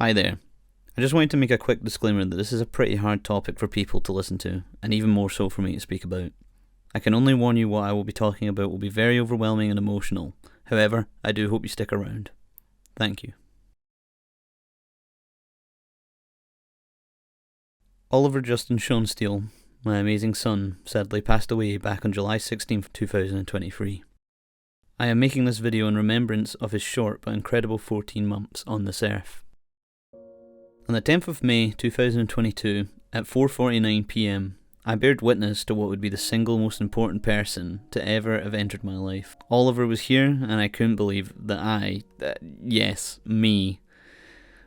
Hi there. I just wanted to make a quick disclaimer that this is a pretty hard topic for people to listen to, and even more so for me to speak about. I can only warn you what I will be talking about will be very overwhelming and emotional. However, I do hope you stick around. Thank you. Oliver Justin Schoenstiel, my amazing son, sadly passed away back on July 16th, 2023. I am making this video in remembrance of his short but incredible 14 months on this earth. On the 10th of May 2022, at 4:49 PM, I bared witness to what would be the single most important person to ever have entered my life. Oliver was here, and I couldn't believe that me,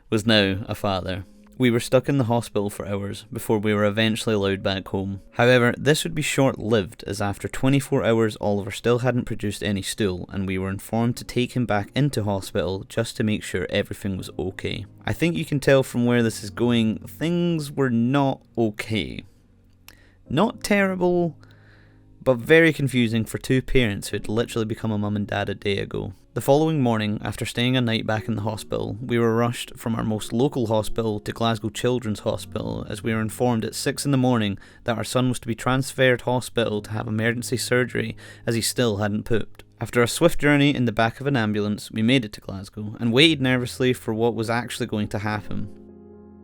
was now a father. We were stuck in the hospital for hours before we were eventually allowed back home. However, this would be short-lived, as after 24 hours Oliver still hadn't produced any stool, and we were informed to take him back into hospital just to make sure everything was okay. I think you can tell from where this is going, things were not okay. Not terrible, but very confusing for two parents who had literally become a mum and dad a day ago. The following morning, after staying a night back in the hospital, we were rushed from our most local hospital to Glasgow Children's Hospital, as we were informed at 6 in the morning that our son was to be transferred hospital to have emergency surgery, as he still hadn't pooped. After a swift journey in the back of an ambulance, we made it to Glasgow, and waited nervously for what was actually going to happen.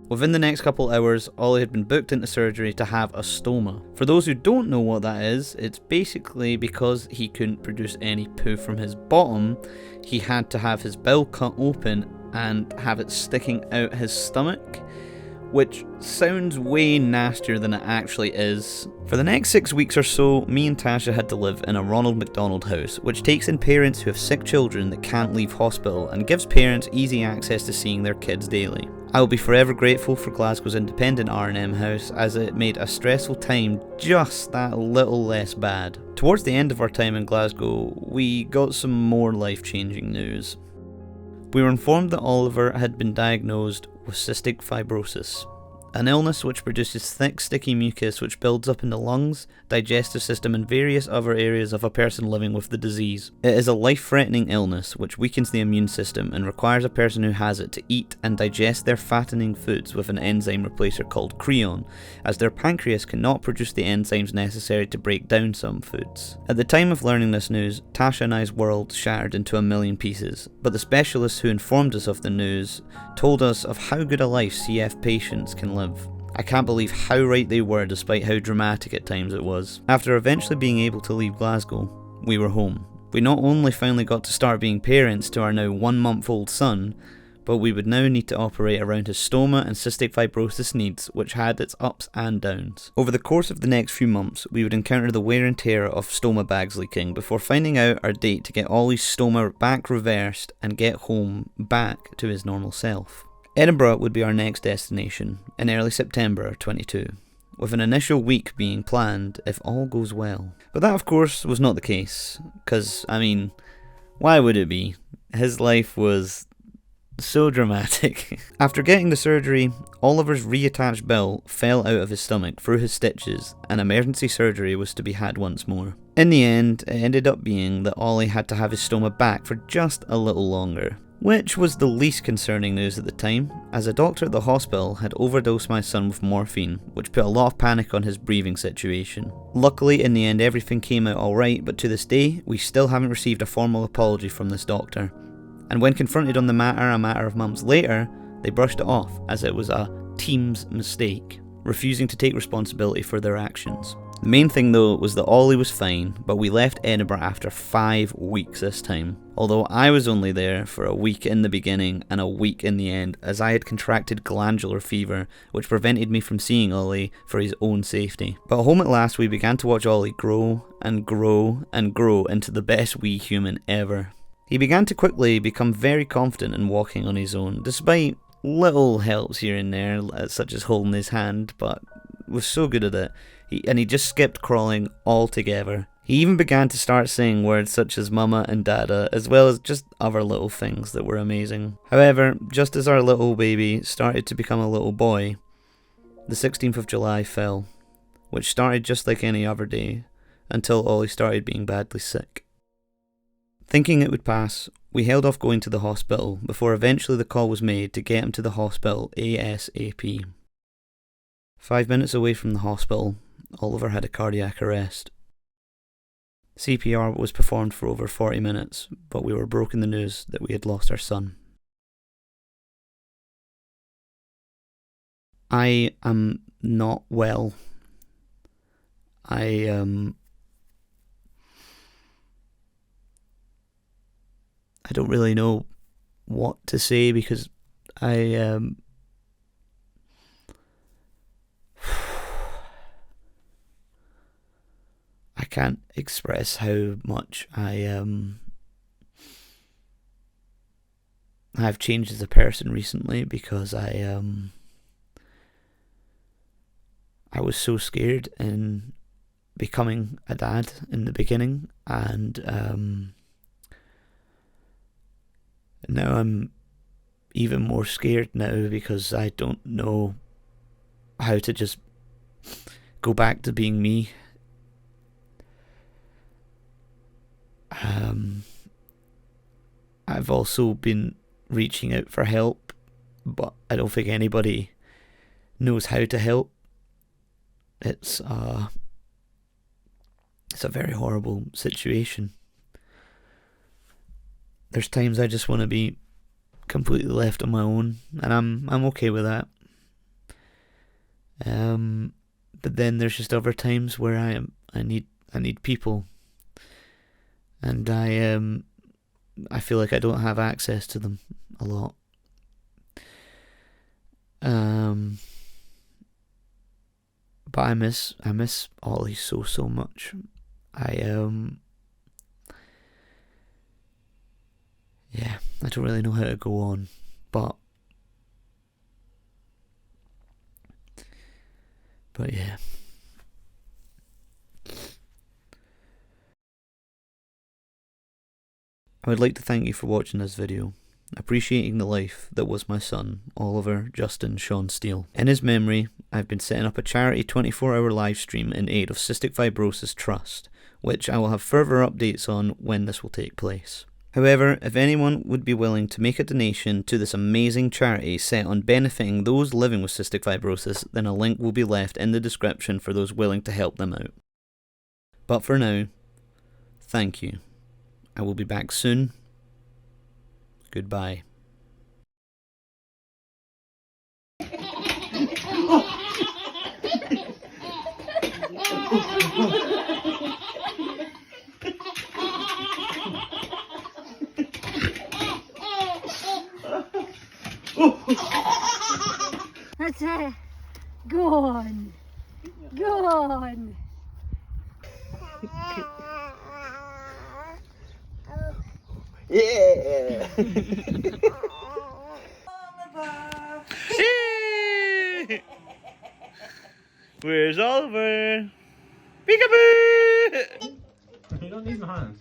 Within the next couple hours, Ollie had been booked into surgery to have a stoma. For those who don't know what that is, it's basically because he couldn't produce any poo from his bottom, he had to have his bowel cut open and have it sticking out his stomach, which sounds way nastier than it actually is. For the next 6 weeks or so, me and Tasha had to live in a Ronald McDonald house, which takes in parents who have sick children that can't leave hospital and gives parents easy access to seeing their kids daily. I will be forever grateful for Glasgow's independent R&M house, as it made a stressful time just that little less bad. Towards the end of our time in Glasgow, we got some more life-changing news. We were informed that Oliver had been diagnosed with cystic fibrosis, an illness which produces thick, sticky mucus which builds up in the lungs, digestive system and various other areas of a person living with the disease. It is a life-threatening illness which weakens the immune system and requires a person who has it to eat and digest their fattening foods with an enzyme replacer called creon, as their pancreas cannot produce the enzymes necessary to break down some foods. At the time of learning this news, Tasha and I's world shattered into a million pieces, but the specialists who informed us of the news told us of how good a life CF patients can live. I can't believe how right they were, despite how dramatic at times it was. After eventually being able to leave Glasgow, we were home. We not only finally got to start being parents to our now 1-month-old son, but we would now need to operate around his stoma and cystic fibrosis needs, which had its ups and downs. Over the course of the next few months, we would encounter the wear and tear of stoma bags leaking before finding out our date to get Ollie's stoma back reversed and get home back to his normal self. Edinburgh would be our next destination, in early September 22, with an initial week being planned if all goes well. But that of course was not the case, because, why would it be? His life was so dramatic. After getting the surgery, Oliver's reattached bowel fell out of his stomach through his stitches, and emergency surgery was to be had once more. In the end, it ended up being that Ollie had to have his stoma back for just a little longer, which was the least concerning news at the time, as a doctor at the hospital had overdosed my son with morphine, which put a lot of panic on his breathing situation. Luckily, in the end everything came out alright, but to this day, we still haven't received a formal apology from this doctor. And when confronted on the matter a matter of months later, they brushed it off as it was a team's mistake, refusing to take responsibility for their actions. The main thing though was that Ollie was fine, but we left Edinburgh after 5 weeks this time, although I was only there for a week in the beginning and a week in the end, as I had contracted glandular fever, which prevented me from seeing Ollie for his own safety. But home at last, we began to watch Ollie grow and grow and grow into the best wee human ever. He began to quickly become very confident in walking on his own, despite little helps here and there, such as holding his hand, but was so good at it. He just skipped crawling altogether. He even began to start saying words such as mama and dada, as well as just other little things that were amazing. However, just as our little baby started to become a little boy, the 16th of July fell, which started just like any other day, until Ollie started being badly sick. Thinking it would pass, we held off going to the hospital before eventually the call was made to get him to the hospital ASAP. 5 minutes away from the hospital, Oliver had a cardiac arrest. CPR was performed for over 40 minutes, but we were broken the news that we had lost our son. I am not well. I don't really know what to say because I can't express how much I've changed as a person recently, because I was so scared in becoming a dad in the beginning, and now I'm even more scared now because I don't know how to just go back to being me. I've also been reaching out for help, but I don't think anybody knows how to help. It's a very horrible situation. There's times I just want to be completely left on my own, and I'm okay with that. But then there's just other times where I need people, and I feel like I don't have access to them a lot. But I miss Ollie so much. I don't really know how to go on, but yeah. I would like to thank you for watching this video, appreciating the life that was my son, Oliver Justin Sean Steele. In his memory, I've been setting up a charity 24-hour live stream in aid of Cystic Fibrosis Trust, which I will have further updates on when this will take place. However, if anyone would be willing to make a donation to this amazing charity set on benefiting those living with cystic fibrosis, then a link will be left in the description for those willing to help them out. But for now, thank you. I will be back soon. Goodbye. That's it. Go on. Go on. Yeah. Where's Oliver? Peekaboo! You don't need my hand.